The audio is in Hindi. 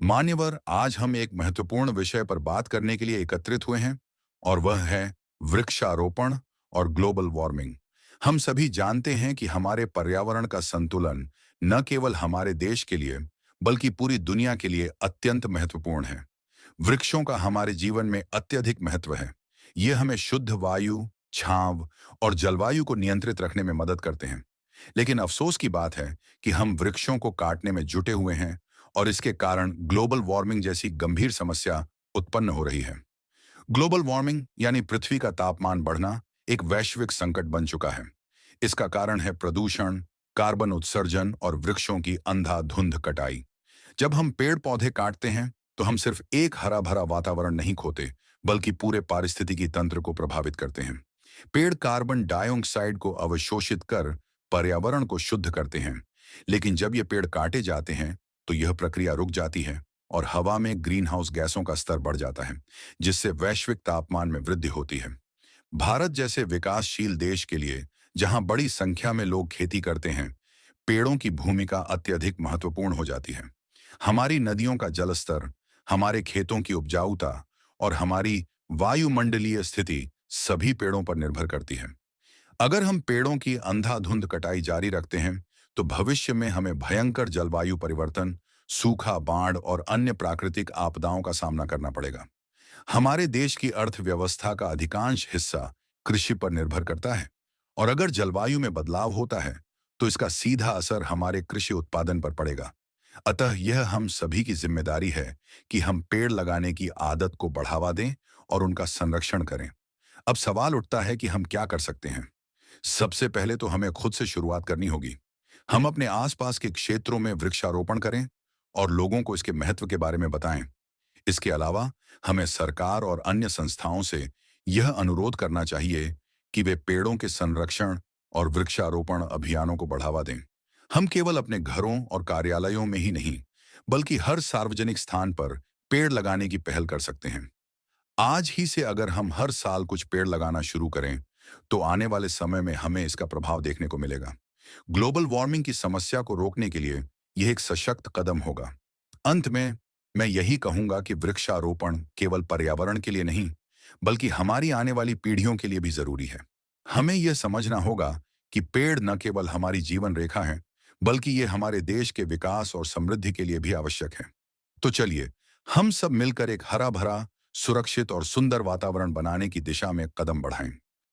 मान्यवर, आज हम एक महत्वपूर्ण विषय पर बात करने के लिए एकत्रित हुए हैं और वह है वृक्षारोपण और ग्लोबल वार्मिंग। हम सभी जानते हैं कि हमारे पर्यावरण का संतुलन न केवल हमारे देश के लिए बल्कि पूरी दुनिया के लिए अत्यंत महत्वपूर्ण है। वृक्षों का हमारे जीवन में अत्यधिक महत्व है। ये हमें शुद्ध वायु, छांव और जलवायु को नियंत्रित रखने में मदद करते हैं। लेकिन अफसोस की बात है कि हम वृक्षों को काटने में जुटे हुए हैं और इसके कारण ग्लोबल वार्मिंग जैसी गंभीर समस्या उत्पन्न हो रही है। ग्लोबल वार्मिंग यानी पृथ्वी का तापमान बढ़ना एक वैश्विक संकट बन चुका है। इसका कारण है प्रदूषण, कार्बन उत्सर्जन और वृक्षों की अंधाधुंध कटाई। जब हम पेड़ पौधे काटते हैं तो हम सिर्फ एक हरा भरा वातावरण नहीं खोते, बल्कि पूरे पारिस्थितिकी तंत्र को प्रभावित करते हैं। पेड़ कार्बन डाइऑक्साइड को अवशोषित कर पर्यावरण को शुद्ध करते हैं, लेकिन जब ये पेड़ काटे जाते हैं तो यह प्रक्रिया रुक जाती है और हवा में ग्रीन हाउस गैसों का स्तर बढ़ जाता है, जिससे वैश्विक तापमान में वृद्धि होती है। भारत जैसे विकासशील देश के लिए, जहां बड़ी संख्या में लोग खेती करते हैं, पेड़ों की भूमिका अत्यधिक महत्वपूर्ण हो जाती है। हमारी नदियों का जलस्तर, हमारे खेतों की उपजाऊता और हमारी वायुमंडलीय स्थिति सभी पेड़ों पर निर्भर करती है। अगर हम पेड़ों की अंधाधुंध कटाई जारी रखते हैं तो भविष्य में हमें भयंकर जलवायु परिवर्तन, सूखा, बाढ़ और अन्य प्राकृतिक आपदाओं का सामना करना पड़ेगा। हमारे देश की अर्थव्यवस्था का अधिकांश हिस्सा कृषि पर निर्भर करता है और अगर जलवायु में बदलाव होता है तो इसका सीधा असर हमारे कृषि उत्पादन पर पड़ेगा। अतः यह हम सभी की जिम्मेदारी है कि हम पेड़ लगाने की आदत को बढ़ावा दें और उनका संरक्षण करें। अब सवाल उठता है कि हम क्या कर सकते हैं। सबसे पहले तो हमें खुद से शुरुआत करनी होगी। हम अपने आसपास के क्षेत्रों में वृक्षारोपण करें और लोगों को इसके महत्व के बारे में बताएं। इसके अलावा हमें सरकार और अन्य संस्थाओं से यह अनुरोध करना चाहिए कि वे पेड़ों के संरक्षण और वृक्षारोपण अभियानों को बढ़ावा दें। हम केवल अपने घरों और कार्यालयों में ही नहीं, बल्कि हर सार्वजनिक स्थान पर पेड़ लगाने की पहल कर सकते हैं। आज ही से अगर हम हर साल कुछ पेड़ लगाना शुरू करें, तो आने वाले समय में हमें इसका प्रभाव देखने को मिलेगा। ग्लोबल वार्मिंग की समस्या को रोकने के लिए यह एक सशक्त कदम होगा। अंत में मैं यही कहूंगा कि वृक्षारोपण केवल पर्यावरण के लिए नहीं, बल्कि हमारी आने वाली पीढ़ियों के लिए भी जरूरी है। हमें यह समझना होगा कि पेड़ न केवल हमारी जीवन रेखा है, बल्कि ये हमारे देश के विकास और समृद्धि के लिए भी आवश्यक है। तो चलिए, हम सब मिलकर एक हरा भरा, सुरक्षित और सुंदर वातावरण बनाने की दिशा में कदम बढ़ाएं।